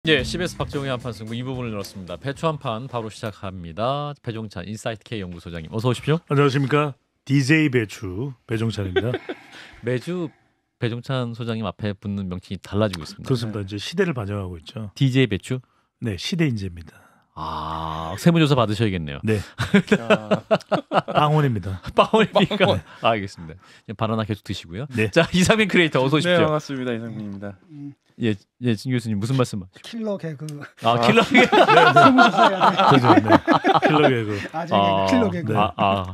예, CBS 박정희 한판 승부 2부분을 열었습니다. 배추 한판 바로 시작합니다. 배종찬 인사이트 K 연구소장님 어서 오십시오. 안녕하십니까. DJ 배추 배종찬입니다. 매주 배종찬 소장님 앞에 붙는 명칭이 달라지고 있습니다. 그렇습니다. 이제 시대를 반영하고 있죠. DJ 배추? 네, 시대 인재입니다. 아, 세무조사 받으셔야겠네요. 네. 빵원입니다. 빵원입니까? 네. 알겠습니다. 바나나 계속 드시고요. 네. 자, 이상민 크리에이터 어서 오십시오. 네, 반갑습니다. 이상민입니다. 예, 진 교수님 무슨 말씀? 킬러 개그. 아, 킬러 개그. 그죠, 네. 킬러 개그. 킬러 개그. 네.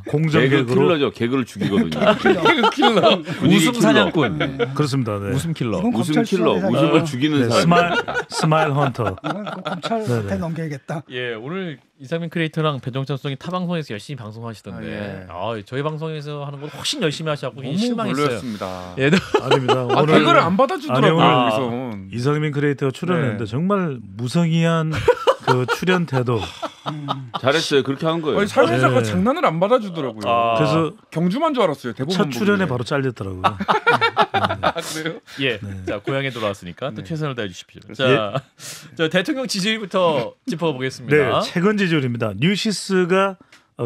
공정 개그 개그로. 킬러죠. 개그를 죽이거든요. 개그 킬러. 웃음 사냥꾼. 그렇습니다. 네. 웃음 킬러. 웃음 킬러. 웃음을 죽이는 네, 사람. 스마일 헌터. 이건 검찰한테 네네. 넘겨야겠다. 예, 오늘 이상민 크리에이터랑 배종찬 소장이 타 방송에서 열심히 방송하시던데. 저희 방송에서 하는 건 훨씬 열심히 하셔갖고 너무 실망했어요. 놀랐습니다. 예, 아닙니다. 오늘 개그를 안 받아주더라고요. 아니, 여기서. 이상민 크리에이터가 출연했는데 네. 정말 무성의한 그 출연 태도. 잘했어요. 그렇게 한 거예요. 아니, 사회자가 네. 장난을 안 받아주더라고요. 그래서 경주만 줄 알았어요. 대부분 첫 출연에 보기에. 바로 잘렸더라고요. 아, 그래요? 예. 네. 자, 고향에 돌아왔으니까 또 네. 최선을 다해 주십시오. 자, 대통령 지지율부터 짚어보겠습니다. 네, 최근 지지율입니다. 뉴시스가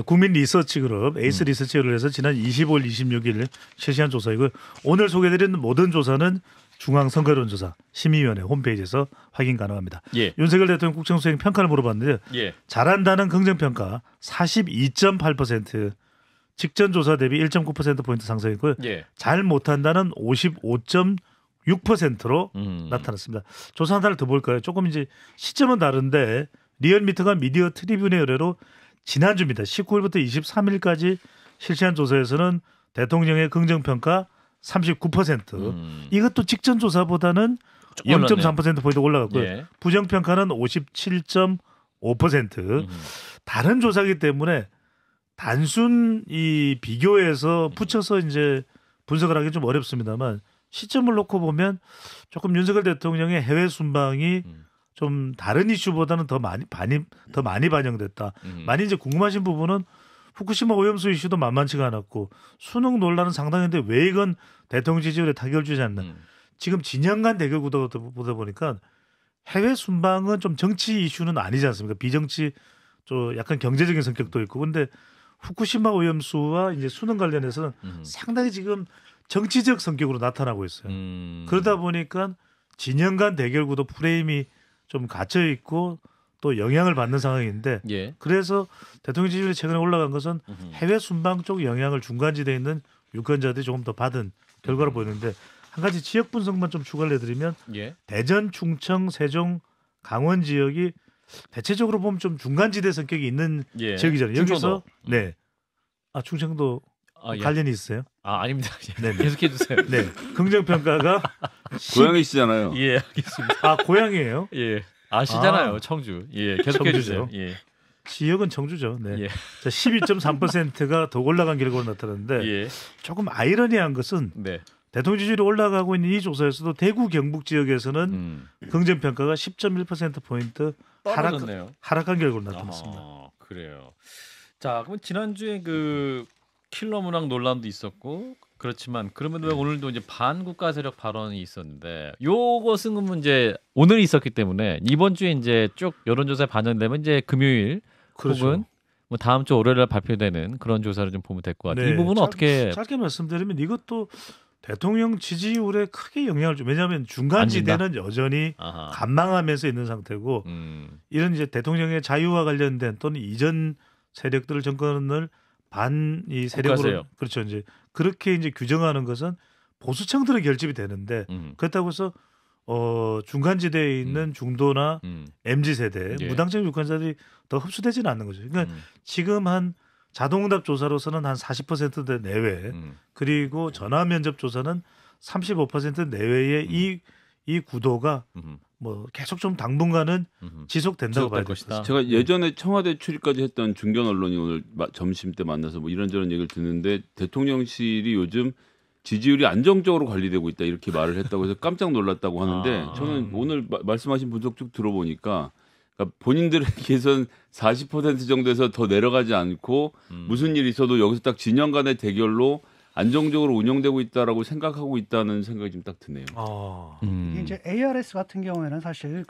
국민 리서치 그룹 에이스 리서치를 해서 지난 25일, 26일 실시한 조사이고 오늘 소개해드리는 모든 조사는 중앙선거론조사 심의위원회 홈페이지에서 확인 가능합니다. 예. 윤석열 대통령 국정수행 평가를 물어봤는데 예. 잘한다는 긍정평가 42.8%, 직전 조사 대비 1.9%포인트 상승했고요. 예. 잘 못한다는 55.6%로 나타났습니다. 조사 하나를 더 볼까요? 조금 이제 시점은 다른데 리얼미터가 미디어 트리뷴의 의뢰로 지난주입니다. 19일부터 23일까지 실시한 조사에서는 대통령의 긍정평가 39%. 이것도 직전 조사보다는 0.3%포인트 올라갔고요. 예. 부정평가는 57.5%. 다른 조사이기 때문에 단순 이 비교해서 붙여서 이제 분석을 하기 좀 어렵습니다만 시점을 놓고 보면 조금 윤석열 대통령의 해외 순방이 좀 다른 이슈보다는 더 많이 반영됐다. 많이 이제 궁금하신 부분은 후쿠시마 오염수 이슈도 만만치가 않았고 수능 논란은 상당한데 왜 이건 대통령 지지율에 타격을 주지 않나. 지금 진영 간 대결 구도가 보다 보니까 해외 순방은 좀 정치 이슈는 아니지 않습니까? 비정치 좀 약간 경제적인 성격도 있고 근데 후쿠시마 오염수와 이제 수능 관련해서는 상당히 지금 정치적 성격으로 나타나고 있어요. 그러다 보니까 진영 간 대결 구도 프레임이 좀 갇혀 있고 또 영향을 받는 상황인데 예. 그래서 대통령 지지율이 최근에 올라간 것은 해외 순방 쪽 영향을 중간지대에 있는 유권자들이 조금 더 받은 결과로 보이는데 한 가지 지역 분석만 좀 추가를 해드리면 예. 대전, 충청, 세종, 강원 지역이 대체적으로 보면 좀 중간지대 성격이 있는 예. 지역이잖아요. 충청도. 여기서 네, 충청도 예. 관련이 있어요. 아닙니다. 네네. 계속해 주세요. 네, 긍정평가가 고향이시잖아요. 예, 알겠습니다. 고향이에요. 예. 아시잖아요, 청주. 예, 계속해 주세요. 청주죠. 예. 지역은 청주죠. 네. 예. 12.3%가 더 올라간 결과로 나타났는데 예. 조금 아이러니한 것은 네. 대통령 지지율이 올라가고 있는 이 조사에서도 대구 경북 지역에서는 긍정평가가 10.1%포인트 떨어졌네요. 하락한 결과로 나타났습니다. 그래요. 자, 그럼 지난주에 그 킬러 문항 논란도 있었고 그렇지만 그러면 왜 오늘도 이제 반국가 세력 발언이 있었는데 요것은 그러면 이제 오늘 있었기 때문에 이번 주에 이제 쭉 여론조사에 반영되면 이제 금요일 그렇죠. 혹은 뭐 다음 주 월요일에 발표되는 그런 조사를 좀 보면 될 것 같아요. 네, 이 부분은 어떻게 짧게 말씀드리면 이것도 대통령 지지율에 크게 영향을 줘. 왜냐하면 중간지대는 여전히 아하. 간망하면서 있는 상태고 이런 이제 대통령의 자유와 관련된 또는 이전 세력들을 정권을 반 이 세력으로 국가세력. 그렇죠 이제 그렇게 이제 규정하는 것은 보수층들의 결집이 되는데 그렇다고 해서 중간지대에 있는 중도나 MZ 세대 예. 무당적 유권자들이 더 흡수되지는 않는 거죠. 그러니까 지금 한 자동응답 조사로서는 한 40%대 내외 그리고 전화 면접 조사는 35% 내외의 이 구도가 뭐 계속 좀 당분간은 지속된다고 봐야 될 것이다. 제가 예전에 청와대 출입까지 했던 중견 언론이 오늘 점심 때 만나서 뭐 이런저런 얘기를 듣는데 대통령실이 요즘 지지율이 안정적으로 관리되고 있다 이렇게 말을 했다고 해서 깜짝 놀랐다고 하는데 저는 오늘 말씀하신 분석 쭉 들어보니까 그러니까 본인들에게선 40% 정도에서 더 내려가지 않고 무슨 일이 있어도 여기서 딱 진영 간의 대결로 안정적으로 운영되고 있다라고 생각하고 있다는 생각이 좀 딱 드네요. 이게 이제 ARS 같은 경우에는 사실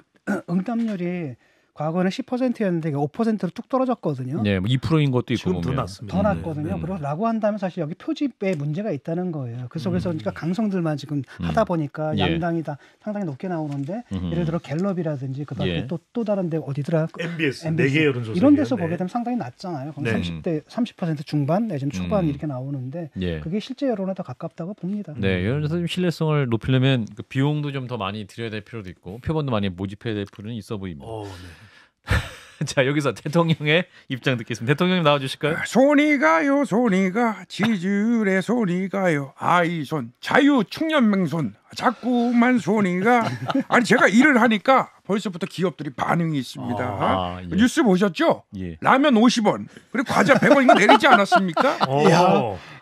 응답률이 과거는 10%였는데 5%로 뚝 떨어졌거든요. 네, 뭐 2%인 것도 있고 지금 더 보면. 낮습니다. 더 낮거든요. 네. 그리고 한다면 사실 여기 표집에 문제가 있다는 거예요. 그 속에서 그러니까 강성들만 지금 하다 보니까 예. 양당이 다 상당히 높게 나오는데 예를 들어 갤럽이라든지 그다음에 예. 또 다른 데 어디더라? MBS MBC. 4개 여론조사 이런 데서 보게 되면 상당히 낮잖아요. 그럼 네. 30% 중반 내지는 초반 이렇게 나오는데 예. 그게 실제 여론에 더 가깝다고 봅니다. 네, 이런 데서 좀 신뢰성을 높이려면 그 비용도 좀 더 많이 들여야 될 필요도 있고 표본도 많이 모집해야 될 필요는 있어 보입니다. 네. 자, 여기서 대통령의 입장 듣겠습니다. 대통령님 나와주실까요? 손이 가요 손이 가 지지율에 손이 가요 아이손 자유 충년맹손 자꾸만 손이 가 아니 제가 일을 하니까 벌써부터 기업들이 반응이 있습니다. 아, 예. 뉴스 보셨죠? 예. 라면 50원 그리고 과자 100원 이거 내리지 않았습니까?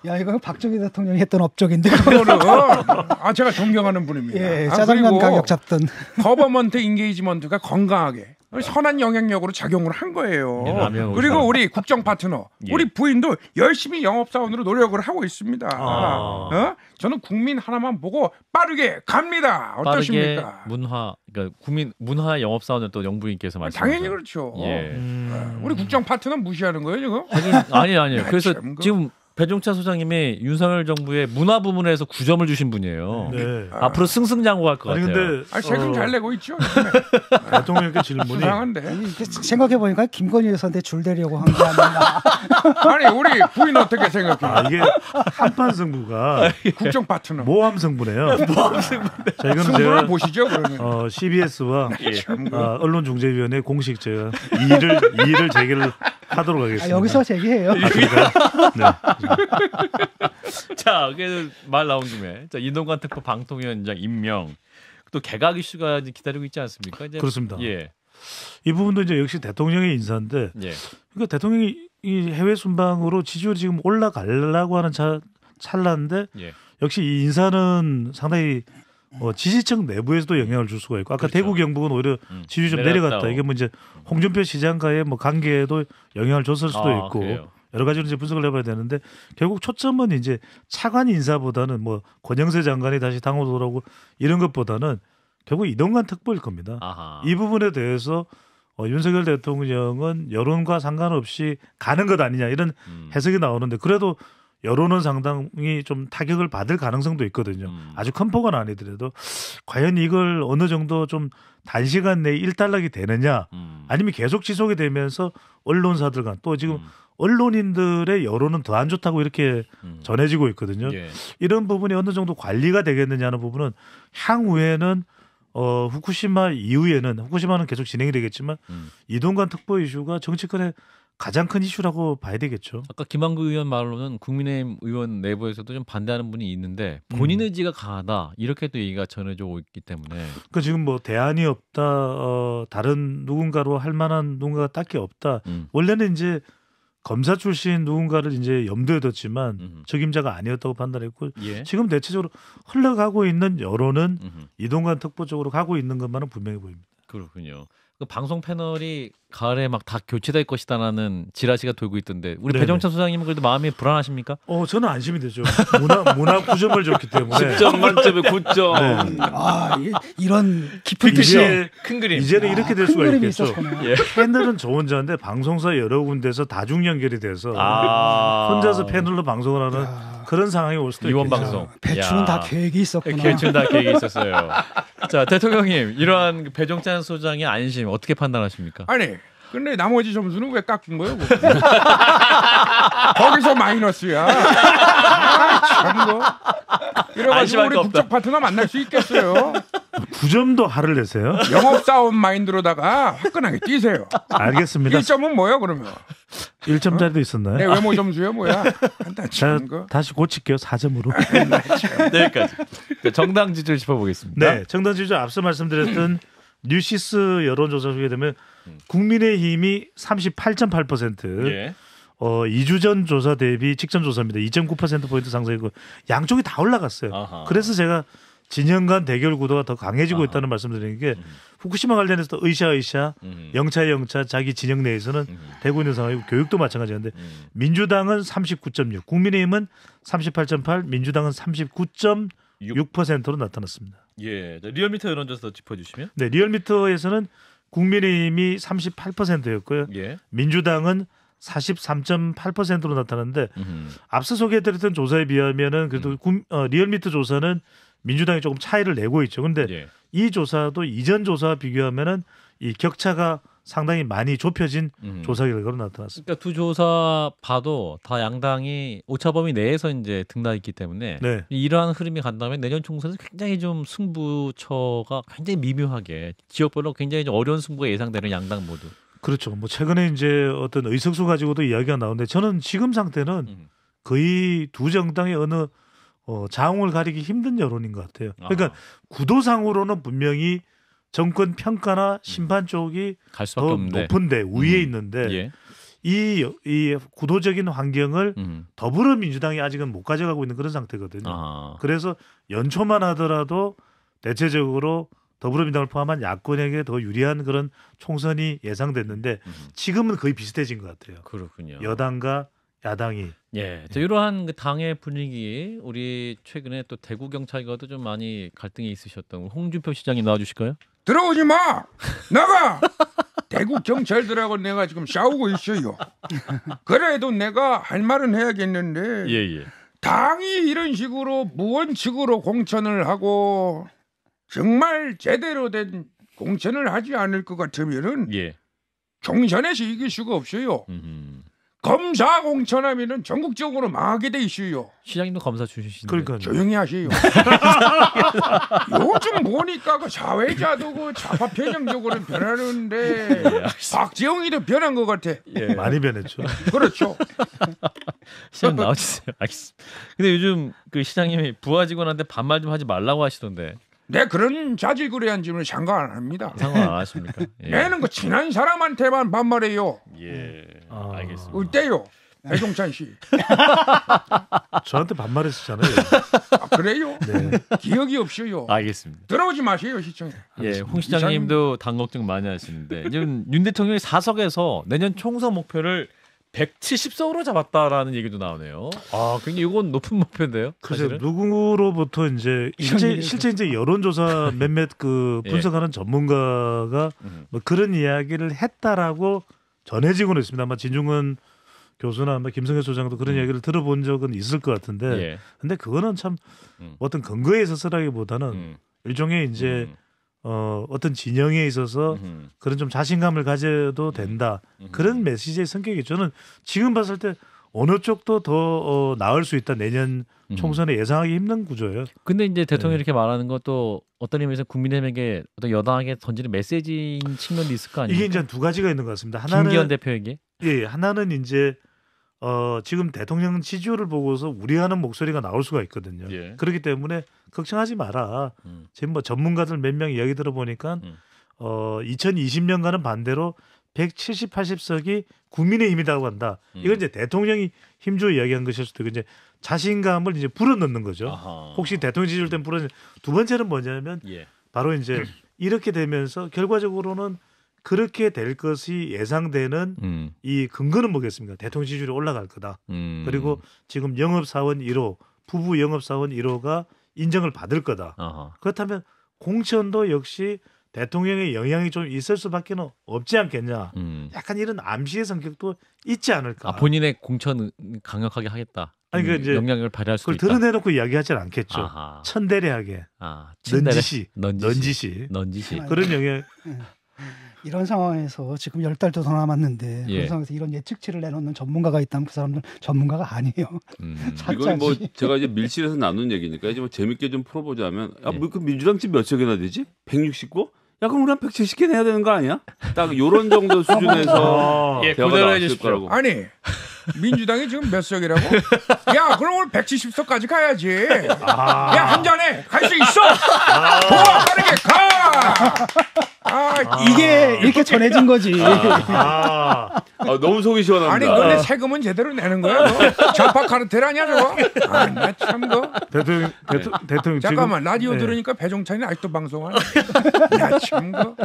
야 이거 박정희 대통령이 했던 업적인데 그거는 제가 존경하는 분입니다. 예, 짜장면 그리고 가격 잡던 거버먼트 인게이지먼트가 건강하게 선한 영향력으로 작용을 한 거예요. 예, 라면 그리고 50원. 우리 국정 파트너, 예. 우리 부인도 열심히 영업사원으로 노력을 하고 있습니다. 아. 저는 국민 하나만 보고 빠르게 갑니다. 빠르게 어떠십니까? 문화, 그러니까 국민 문화 영업사원을 또 영부인께서 말씀. 당연히 그렇죠. 예. 우리 국정 파트너 무시하는 거예요 지금? 아니요. 그래서 참, 그- 지금 배종찬 소장님이 윤석열 정부의 문화 부문에서 9점을 주신 분이에요. 네. 앞으로 승승장구할 것 아니 같아요. 근데 세금 잘 내고 있죠. 요즘에. 대통령께 질문이 수상한데. 생각해 보니까 김건희 여사한테 줄 대려고 한 게 아닌가. 아니 우리 부인 어떻게 생각해요? 이게 한판 승부가 국정 파트너. 모함 승부네요. 자, 이거는 승부를 제가 보시죠 그러면. CBS와 참, 언론중재위원회 공식 제가 이의를 제기를 하도록 하겠습니다. 여기서 제기해요. 네. 자, 그래서 말 나온 김에 자, 이동관 특보 방통위원장 임명 또 개각 이슈가 이제 기다리고 있지 않습니까? 이제 그렇습니다. 예, 이 부분도 이제 역시 대통령의 인사인데, 예, 그러니까 대통령이 이 해외 순방으로 지지율이 지금 올라가려고 하는 찰나인데 예. 역시 이 인사는 상당히 지지층 내부에서도 영향을 줄 수가 있고 아까 그렇죠. 대구 경북은 오히려 지지율이 좀 내려갔다고. 내려갔다. 이게 뭐 이제 홍준표 시장과의 뭐 관계에도 영향을 줬을 수도 아, 있고 그래요. 여러 가지로 이제 분석을 해봐야 되는데 결국 초점은 이제 차관 인사보다는 뭐 권영세 장관이 다시 당으로 돌아오고 이런 것보다는 결국 이동관 특보일 겁니다. 아하. 이 부분에 대해서 윤석열 대통령은 여론과 상관없이 가는 것 아니냐 이런 해석이 나오는데 그래도 여론은 상당히 좀 타격을 받을 가능성도 있거든요. 아주 큰 폭은 아니더라도 과연 이걸 어느 정도 좀 단시간 내에 일단락이 되느냐 아니면 계속 지속이 되면서 언론사들 간 또 지금 언론인들의 여론은 더 안 좋다고 이렇게 전해지고 있거든요. 예. 이런 부분이 어느 정도 관리가 되겠느냐는 부분은 향후에는 후쿠시마 이후에는 후쿠시마는 계속 진행이 되겠지만 이동관 특보 이슈가 정치권의 가장 큰 이슈라고 봐야 되겠죠. 아까 김한구 의원 말로는 국민의힘 의원 내부에서도 좀 반대하는 분이 있는데 본인 의지가 강하다 이렇게 또 얘기가 전해지고 있기 때문에 그러니까 지금 뭐 대안이 없다, 다른 누군가로 할 만한 누군가가 딱히 없다. 원래는 이제 검사 출신 누군가를 이제 염두에 뒀지만 적임자가 아니었다고 판단했고 예. 지금 대체적으로 흘러가고 있는 여론은 이동관 특보 쪽으로 가고 있는 것만은 분명해 보입니다. 그렇군요. 그 방송 패널이 가을에 막 다 교체될 것이다라는 지라시가 돌고 있던데 우리 네네. 배종찬 소장님은 그래도 마음이 불안하십니까? 저는 안심이 되죠. 문화 9점을 줬기 때문에 10점 만점에 9점. 네. 이런 깊은 뜻이 이제 큰 그림. 이제는 이렇게 될 수가 큰 그림이 있겠죠. 있었구나. 예. 패널은 저 혼자인데 방송사 여러 군데서 다중 연결이 돼서 아. 혼자서 패널로 방송을 하는 그런 상황이 올 수도 이원 있겠죠. 방송. 배추는 야. 다 계획이 있었구나. 개출 다 계획이 있었어요. 자, 대통령님 이러한 배종찬 소장의 안심 어떻게 판단하십니까? 아니 근데 나머지 점수는 왜 깎은 거예요? 거기서 마이너스야. 참 거. 이래가지고 안심할 우리 거 없다. 국적 파트너 만날 수 있겠어요. 9점도 할을 내세요? 영업사원 마인드로다가 화끈하게 뛰세요. 알겠습니다. 1점은 뭐야 그러면? 1점짜리도 있었나요? 내 외모 점수야 뭐야? 한다 자, 참 거. 다시 고칠게요. 4점으로. 여기까지. 정당 지지를 짚어보겠습니다. 네, 정당 지지율 앞서 말씀드렸던 뉴시스 여론조사 보게 되면 국민의힘이 38.8%, 예. 2주 전 조사 대비 직전 조사입니다. 2.9%포인트 상승이고 양쪽이 다 올라갔어요. 아하. 그래서 제가 진영 간 대결 구도가 더 강해지고 있다는 말씀드리는 게 후쿠시마 관련해서 또 의샤 영차 자기 진영 내에서는 되고 있는 상황이고 교육도 마찬가지인데 민주당은 39.6, 국민의힘은 38.8, 민주당은 39.9 6%로 나타났습니다. 예. 자, 리얼미터 여론조사 짚어주시면. 네, 리얼미터에서는 국민의힘이 38%였고요. 예. 민주당은 43.8%로 나타났는데 앞서 소개해드렸던 조사에 비하면은 그래도 리얼미터 조사는 민주당이 조금 차이를 내고 있죠. 근데 예. 이 조사도 이전 조사와 비교하면은 이 격차가 상당히 많이 좁혀진 조사 결과로 나타났습니다. 그러니까 두 조사 봐도 다 양당이 오차범위 내에서 이제 등락했기 있기 때문에 네. 이러한 흐름이 간다면 내년 총선에서 굉장히 좀 승부처가 굉장히 미묘하게 지역별로 굉장히 좀 어려운 승부가 예상되는 양당 모두. 그렇죠. 뭐 최근에 이제 어떤 의석수 가지고도 이야기가 나오는데 저는 지금 상태는 거의 두 정당의 어느 장을 가리기 힘든 여론인 것 같아요. 그러니까 구도상으로는 분명히 정권 평가나 심판 쪽이 갈 수밖에 더 없는데. 높은데 위에 있는데 예. 이 구도적인 환경을 더불어민주당이 아직은 못 가져가고 있는 그런 상태거든요. 아. 그래서 연초만 하더라도 대체적으로 더불어민주당을 포함한 야권에게 더 유리한 그런 총선이 예상됐는데 지금은 거의 비슷해진 것 같아요. 그렇군요. 여당과 야당이. 예, 자, 이러한 그 당의 분위기, 우리 최근에 또 대구 경찰과도 좀 많이 갈등이 있으셨던 홍준표 시장님 나와주실까요? 들어오지 마. 나가. 대구 경찰들하고 내가 지금 싸우고 있어요. 그래도 내가 할 말은 해야겠는데 예. 당이 이런 식으로 무원칙으로 공천을 하고 정말 제대로 된 공천을 하지 않을 것 같으면은 예. 경선에서 이길 수가 없어요. 검사 공천하면은 전국적으로 망하게 돼 있어요. 시장님도 검사 출신인데. 그러니까 조용히 하세요. 요즘 보니까 그 사회자도 그 좌파 편향적으로 변하는데 박재홍이도 변한 것 같아. 예. 많이 변했죠. 그렇죠. 시장 나와주세요. 알겠습니다. 근데 요즘 그 시장님이 부하 직원한테 반말 좀 하지 말라고 하시던데 내 그런 자질구레한 질문 상관 안 합니다. 상관 안 하십니까? 예. 내는 그 친한 사람한테만 반말해요. 예. 알겠습니다. 어때요? 배종찬 씨. 저한테 반말했었잖아요. 아, 그래요? 네. 기억이 없어요. 알겠습니다. 들어오지 마세요, 시청에. 예, 홍 시장님도 당 걱정 많이 하시는데 지금 윤 대통령이 4석에서 내년 총선 목표를 170석으로 잡았다라는 얘기도 나오네요. 아, 굉장히 이건 높은 목표인데요. 그래서 사실은. 누구로부터 이제 실제 이제 여론조사 몇몇 그 분석하는 전문가가 뭐 그런 이야기를 했다라고 전해지고는 있습니다. 아마 진중권 교수나 아마 김성현 소장도 그런 이야기를 들어본 적은 있을 것 같은데, 예. 근데 그거는 참 어떤 근거에 있어서라기보다는 일종의 이제 어떤 진영에 있어서 그런 좀 자신감을 가져도 된다. 그런 메시지의 성격이 저는 지금 봤을 때 어느 쪽도 더 나을 수 있다. 내년 총선에 예상하기 힘든 구조예요. 근데 이제 대통령이 이렇게 말하는 것도 어떤 의미에서 국민의힘에게 어떤 여당에게 던지는 메시지인 측면도 있을 거 아니에요? 이게 이제 두 가지가 있는 것 같습니다. 하나는 김기현 대표에게 하나는 이제 지금 대통령 지지율을 보고서 우려하는 목소리가 나올 수가 있거든요. 예. 그렇기 때문에 걱정하지 마라. 지금 뭐 전문가들 몇 명 이야기 들어보니까 2020년과는 반대로 170, 80석이 국민의힘이라고 한다. 이건 이제 대통령이 힘주어 이야기한 것일 수도 있고 이제 자신감을 이제 불어넣는 거죠. 아하. 혹시 대통령 지지율 때문에 불어넣는 두 번째는 뭐냐면 예. 바로 이제 이렇게 되면서 결과적으로는 그렇게 될 것이 예상되는 이 근거는 뭐겠습니까? 대통령 지지율이 올라갈 거다. 그리고 지금 영업사원 1호, 부부 영업사원 1호가 인정을 받을 거다. 아하. 그렇다면 공천도 역시 대통령의 영향이 좀 있을 수밖에 없지 않겠냐. 약간 이런 암시의 성격도 있지 않을까. 아, 본인의 공천 강력하게 하겠다. 아니, 그 이제 영향을 발휘할 수도 그걸 있다. 드러내놓고 이야기하지는 않겠죠. 아하. 천대례하게. 아, 넌지시. 그런 영향. 이런 상황에서 지금 10달도 더 남았는데 예. 그런 상황에서 이런 예측치를 내놓는 전문가가 있다면 그 사람들 전문가가 아니에요. 이건 뭐 사짜지. 제가 이제 밀실에서 나눈 얘기니까 이제 뭐 재밌게 좀 풀어보자면 예. 그 민주당 집 몇 석이나 되지? 169? 야 그럼 우리 한 170개 내야 되는 거 아니야? 딱 요런 정도 수준에서 예, 대화가 고전해 나왔을 주십시오. 거라고. 아니 민주당이 지금 몇 석이라고? 야 그럼 오늘 170석까지 가야지. 야 한 잔에 갈 수 있어. 좋아 빠르게 가. 이게 이렇게 전해진 거지. 너무 속이 시원합니다. 아니 너네 세금은 제대로 내는 거야? 너? 좌파 카르텔 아니야 저거? 나 참 거. 대통령 잠깐만 지금, 라디오 네. 들으니까 배종찬이 아직도 방송하네. 나 참 거.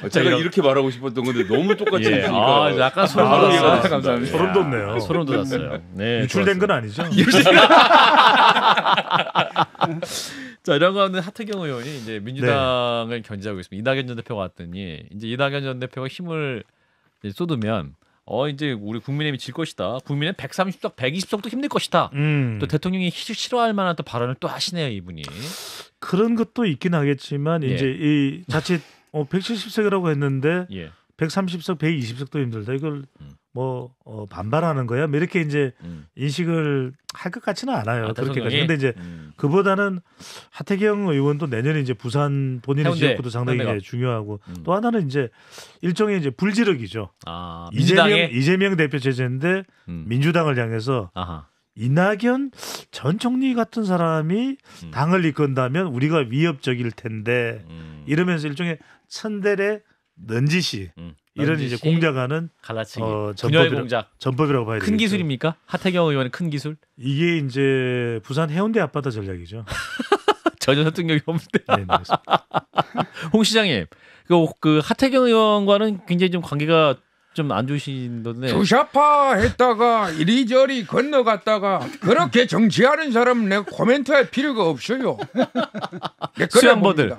제가 이렇게 말하고 싶었던 건데 너무 똑같이 예. 해주니까 약간 소름 바로 돋았어요. 이해가 감사합니다. 소름 돋네요. 소름 돋았어요. 네, 유출된 좋았어요. 건 아니죠? 자, 이런 가운데 하태경 의원이 이제 민주당을 견제하고 있습니다. 이낙연 전 대표가 왔더니 이제 이낙연 전 대표가 힘을 이제 쏟으면 이제 우리 국민의힘이 질 것이다. 국민의 130석, 120석도 힘들 것이다. 또 대통령이 싫어할 만한 또 발언을 또 하시네요, 이분이. 그런 것도 있긴 하겠지만 예. 이제 이 자칫 170석이라고 했는데 예. 130석, 120석도 힘들다. 이걸 뭐 반발하는 거야. 뭐 이렇게 이제 인식을 할 것 같지는 않아요. 그렇게까지. 근데 이제 그보다는 하태경 의원도 내년에 이제 부산 본인의 해운대, 지역구도 상당히 해운대가. 이제 중요하고 또 하나는 이제 일종의 이제 불지르기죠. 민주당의 이재명 대표 체제인데 민주당을 향해서 아하. 이낙연 전 총리 같은 사람이 당을 이끈다면 우리가 위협적일 텐데 이러면서 일종의 천대의 넌지시 이런 넌지시, 이제 공작하는 갈라치기. 분열 공작. 전법이라고 봐야 되겠죠. 큰 기술입니까? 하태경 의원의 큰 기술? 이게 이제 부산 해운대 앞바다 전략이죠. 전혀 설득력이 없는데. 네, 알겠습니다. 홍 시장님, 그 하태경 의원과는 굉장히 좀 관계가 좀 안 좋으신던데. 주샤파 했다가 이리저리 건너갔다가 그렇게 정치하는 사람은 내가 코멘트할 필요가 없어요.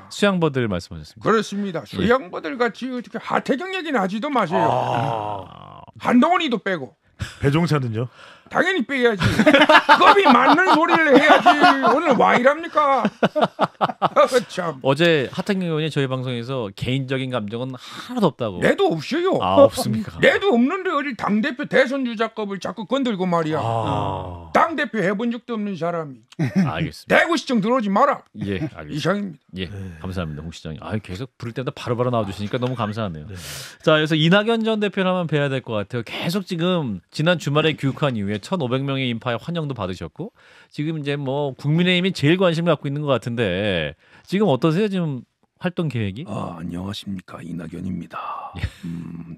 수양버들 말씀하셨습니다. 그렇습니다. 수양버들 같이 어떻게 하태경 얘기는 하지도 마세요. 한동훈이도 빼고. 배종찬은요? 당연히 빼야지. 급이 맞는 소리를 해야지. 오늘 와 이랍니까? 참. 어제 하태경 의원이 저희 방송에서 개인적인 감정은 하나도 없다고. 내도 없어요. 없습니까? 내도 없는데 어디 당대표 대선 주자급을 자꾸 건들고 말이야. 당대표 해본 적도 없는 사람이. 알겠습니다. 대구시청 들어오지 마라. 예, 알겠습니다. 이상입니다. 예, 감사합니다, 홍 시장님. 계속 부를 때마다 바로바로 나와주시니까 너무 감사하네요. 자, 그래서 이낙연 전 대표를 한번 뵈야 될 것 같아요. 계속 지금 지난 주말에 귀국한 이후에 1,500명의 인파의 환영도 받으셨고 지금 이제 뭐 국민의힘이 제일 관심을 갖고 있는 것 같은데 지금 어떠세요? 지금 활동 계획이? 안녕하십니까, 이낙연입니다.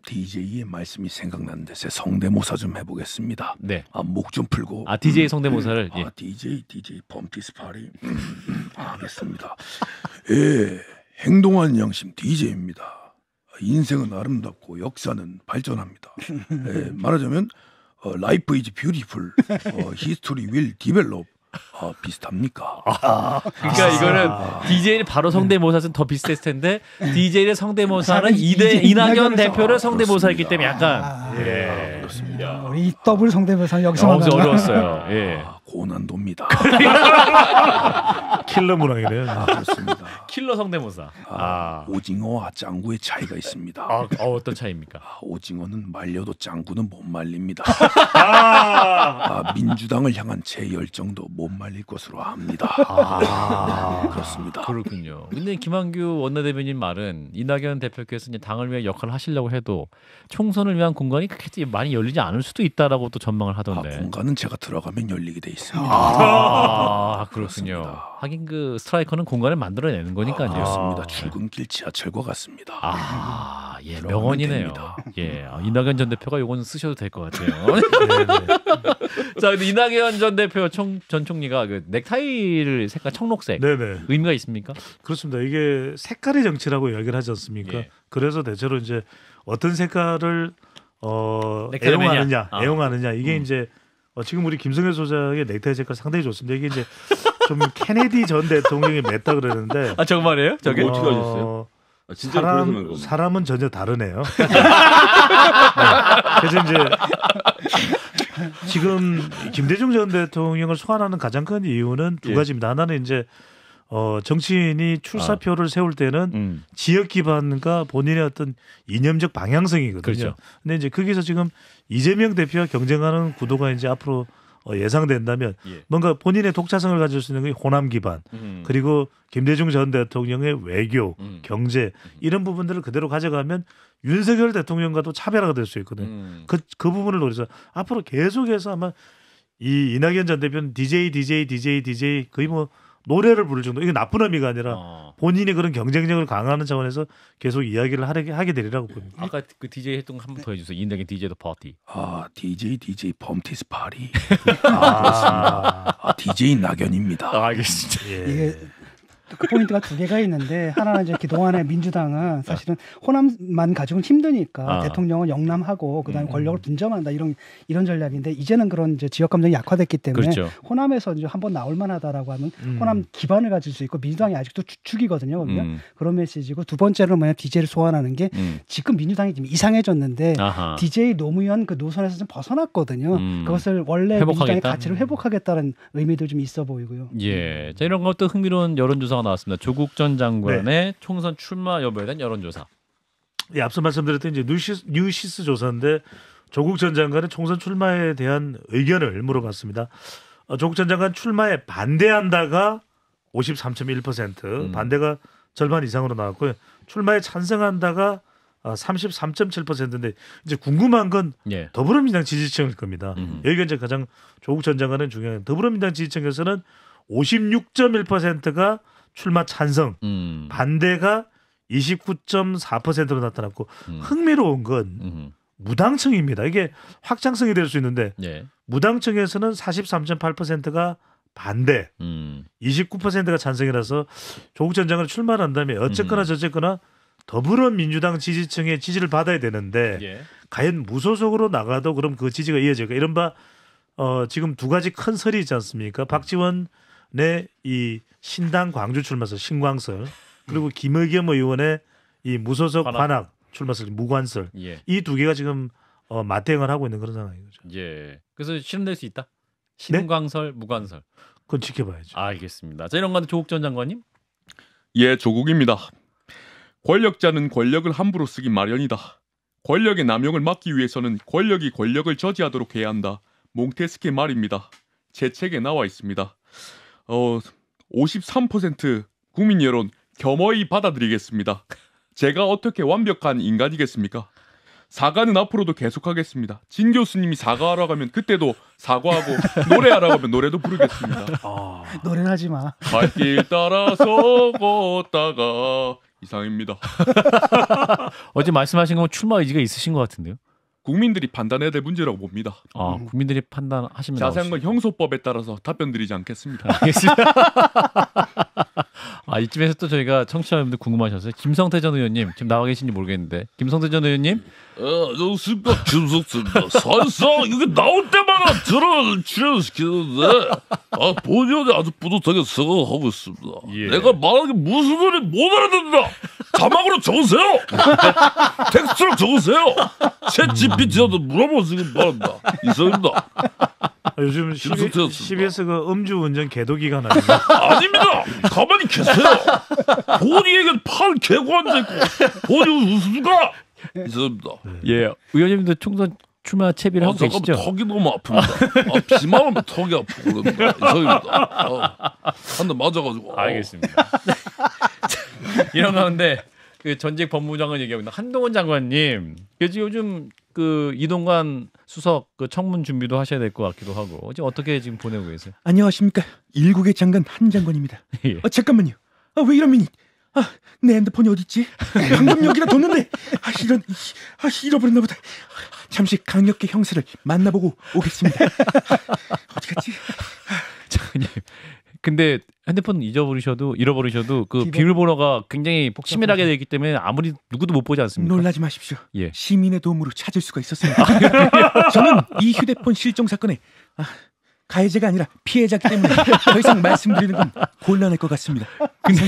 DJ의 말씀이 생각나는데 제 성대모사 좀 해보겠습니다. 네. 목 좀 풀고. DJ 성대모사를. 예. DJ 펌티스 파리. 하겠습니다. 예, 행동하는 양심 DJ입니다. 인생은 아름답고 역사는 발전합니다. 예, 말하자면 Life is beautiful, history will develop. 비슷합니까? 그러니까 이거는 DJ는 바로 성대모사는 더 비슷했을 텐데 DJ의 성대모사는 이낙연 대표를 성대모사했기 때문에 약간 그렇습니다. 우리 더블 성대모사 여기서 어려웠어요. 예. 고난도입니다. 킬러 문항이네요. 그렇습니다. 킬러 성대모사. 오징어와 짱구의 차이가 있습니다. 어떤 차이입니까? 오징어는 말려도 짱구는 못 말립니다. 민주당을 향한 제 열정도 못 말릴 것으로 압니다. 그렇습니다. 그렇군요. 근데 김한규 원내대변인 말은 이낙연 대표께서 이제 당을 위해 역할을 하시려고 해도 총선을 위한 공간이 그렇게 많이 열리지 않을 수도 있다라고 또 전망을 하던데. 공간은 제가 들어가면 열리게 돼 있습니다. 그렇군요. 그렇습니다. 하긴 그 스트라이커는 공간을 만들어내는 거니까요. 그렇습니다. 출근길 지하철과 같습니다. 예, 들어가면 명언이네요. 됩니다. 예, 이낙연 전 대표가 요거는 쓰셔도 될 것 같아요. 자, 근데 이낙연 전 대표 전 총리가 그 넥타이를 색깔 청록색 네네. 의미가 있습니까? 그렇습니다. 이게 색깔의 정치라고 이야기를 하지 않습니까? 예. 그래서 대체로 이제 어떤 색깔을 넥타이를 애용하느냐 이게 이제 지금 우리 김성현 소장의 넥타이 색깔 상당히 좋습니다. 이게 이제 좀 케네디 전 대통령이 맸다 그러는데 정말이에요? 저게 어떻게 하셨어요? 진짜 사람은 전혀 다르네요. 네. 그래서 이제 지금 김대중 전 대통령을 소환하는 가장 큰 이유는 두 가지입니다. 하나는 이제 정치인이 출사표를 세울 때는 지역 기반과 본인의 어떤 이념적 방향성이거든요. 그렇죠. 근데 이제 거기서 지금 이재명 대표와 경쟁하는 구도가 이제 앞으로 예상된다면 뭔가 본인의 독자성을 가질 수 있는 게 호남 기반 그리고 김대중 전 대통령의 외교, 경제 이런 부분들을 그대로 가져가면 윤석열 대통령과도 차별화가 될 수 있거든요. 그 부분을 노려서 앞으로 계속해서 아마 이 이낙연 전 대표는 DJ 거의 뭐 노래를 부를 정도. 이게 나쁜 의미가 아니라 본인이 그런 경쟁력을 강화하는 차원에서 계속 이야기를 하게 되리라고 봅니다. 아까 그 DJ 했던 거 한 번 더 해주세요. 인덕의 DJ도 파티. DJ 펌티스 파리. 아, DJ 낙연입니다. 알겠습니다. 예. 이게 그 포인트가 두 개가 있는데 하나는 이제 그동안의 민주당은 사실은 호남만 가지고는 힘드니까 대통령은 영남하고 그다음에 권력을 분점한다 이런 전략인데 이제는 그런 이제 지역 감정이 약화됐기 때문에 그렇죠. 호남에서 이제 한번 나올 만하다라고 하면 호남 기반을 가질 수 있고 민주당이 아직도 주축이거든요. 그러면 그런 메시지고 두 번째로 뭐냐 DJ를 소환하는 게 지금 민주당이 지금 이상해졌는데 DJ 노무현 그 노선에서 좀 벗어났거든요. 그것을 원래 민주당의 가치를 회복하겠다는 의미도 좀 있어 보이고요. 예, 자 이런 것도 흥미로운 여론조사가 나왔습니다. 조국 전 장관의 총선 출마 여부에 대한 여론조사. 예, 앞서 말씀드렸던 이제 뉴시스 조사인데 조국 전 장관의 총선 출마에 대한 의견을 물어봤습니다. 조국 전 장관 출마에 반대한다가 53.1%, 반대가 절반 이상으로 나왔고요. 출마에 찬성한다가 33.7%인데 이제 궁금한 건 더불어민주당 지지층일 겁니다. 여기가 이제 가장 조국 전 장관은 중요한 더불어민주당 지지층에서는 56.1%가 출마 찬성, 반대가 29.4%로 나타났고 흥미로운 건 무당층입니다. 이게 확장성이 될 수 있는데 무당층에서는 43.8%가 반대, 29%가 찬성이라서 조국 전 장관이 출마를 한다면 어쨌거나 저쨌거나 더불어민주당 지지층의 지지를 받아야 되는데 과연 무소속으로 나가도 그럼 그 지지가 이어질까? 이른바 지금 두 가지 큰 설이 있지 않습니까? 박지원의 이 신당 광주 출마설 신광설 그리고 김의겸 의원의 이 무소속 관악 출마설 무관설 이 두 개가 지금 맞대응을 하고 있는 그런 상황인 거죠. 예. 그래서 실현될 수 있다. 신광설, 무관설. 그건 지켜봐야죠. 알겠습니다. 자 이런 건데 조국 전 장관님. 예, 조국입니다. 권력자는 권력을 함부로 쓰기 마련이다. 권력의 남용을 막기 위해서는 권력이 권력을 저지하도록 해야 한다. 몽테스키의 말입니다. 제 책에 나와 있습니다. 53% 국민 여론 겸허히 받아들이겠습니다. 제가 어떻게 완벽한 인간이겠습니까? 사과는 앞으로도 계속하겠습니다. 진 교수님이 사과하라고 하면 그때도 사과하고 노래하라고 하면 노래도 부르겠습니다. 노래는 하지 마. 발길 따라서 걷다가 이상입니다. 어제 말씀하신 건 출마 의지가 있으신 것 같은데요. 국민들이 판단해야 될 문제라고 봅니다. 국민들이 판단하시면 자세한 건 형소법에 따라서 답변드리지 않겠습니다. 알겠습니다. 이쯤에서 또 저희가 청취자분들 궁금하셨어요. 김성태 전 의원님 지금 나와 계신지 모르겠는데 김성태 전 의원님. 안녕하십니까 김성태입니다. 사실상 이게 나올 때마다 저를 출연시키는데 본연이 아주 뿌듯하게 생각하고 있습니다. 내가 말하는 게 무슨 소리 못 알아듣는다. 자막으로 적으세요. 텍스트로 적으세요. 챗 GPT한테 물어보시기 바랍니다. 이상입니다. 요즘 CBS 그 음주운전 계도기간 아닙니까? 아닙니다. 가만히 계세요. 본인에게 팔 개고 앉아있고 본인 웃음가 이상입니다. 예, 의원님도 총선 출마 채비를 하고 계시죠? 턱이 너무 아픕니다. 비만 오면 턱이 아프고 그럽니다. 이상입니다. 한 대 맞아가지고. 알겠습니다. 이런 가운데 그 전직 법무장관 얘기하고 있는 한동훈 장관님, 요즘 그 이동관 수석 그 청문 준비도 하셔야 될 것 같기도 하고 지금 어떻게 지금 보내고 계세요? 안녕하십니까. 일국의 장관 한 장관입니다. 잠깐만요. 왜 이러면 내 핸드폰이 어디 있지? 방금 여기다 뒀는데 잃어버렸나 보다. 잠시 강력계 형사를 만나보고 오겠습니다. 어디 갔지? 장관님. 근데 핸드폰 잃어버리셔도 그 비밀번호가 굉장히 치밀하게 되어 있기 때문에 아무리 누구도 못 보지 않습니까? 놀라지 마십시오. 시민의 도움으로 찾을 수가 있었습니다. 저는 이 휴대폰 실종 사건에 가해자가 아니라 피해자기 때문에 더 이상 말씀드리는 건 곤란할 것 같습니다. 근데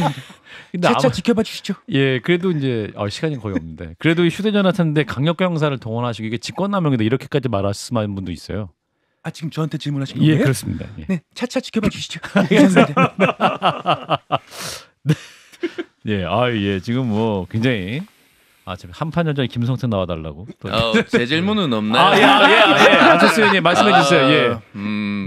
차차 지켜봐 주시죠. 예, 그래도 이제 시간이 거의 없는데 그래도 휴대전화 탔는데 강력계 형사를 동원하시고 이게 직권남용이다 이렇게까지 말씀하신 분도 있어요. 지금 저한테 질문하신 거예요? 예, 그렇습니다. 네, 차차 지켜봐 주시죠. 네. 지금 뭐 굉장히 한판 여전히 김성태 나와달라고. 제 질문은 없나요? 안철수 의원님 말씀해 주세요.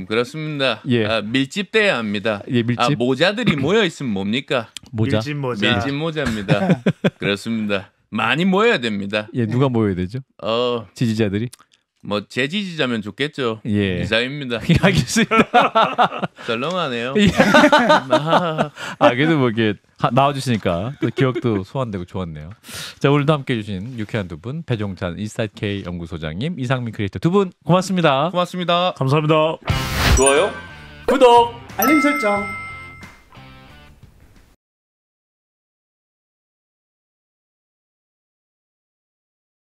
그렇습니다. 밀집돼야 합니다. 밀집. 모자들이 모여 있으면 뭡니까? 모자. 밀집 모자입니다. 그렇습니다. 많이 모여야 됩니다. 누가 모여야 되죠? 지지자들이. 뭐 제 지지자면 좋겠죠. 예. 이상입니다. 알겠습니다. 썰렁하네요. 예. 그래도 뭐 이게 나와주시니까 또 기억도 소환되고 좋았네요. 자, 오늘도 함께해 주신 유쾌한 두 분, 배종찬 인사이트 K 연구소장님, 이상민 크리에이터 두 분 고맙습니다. 고맙습니다. 감사합니다. 좋아요, 구독, 알림 설정.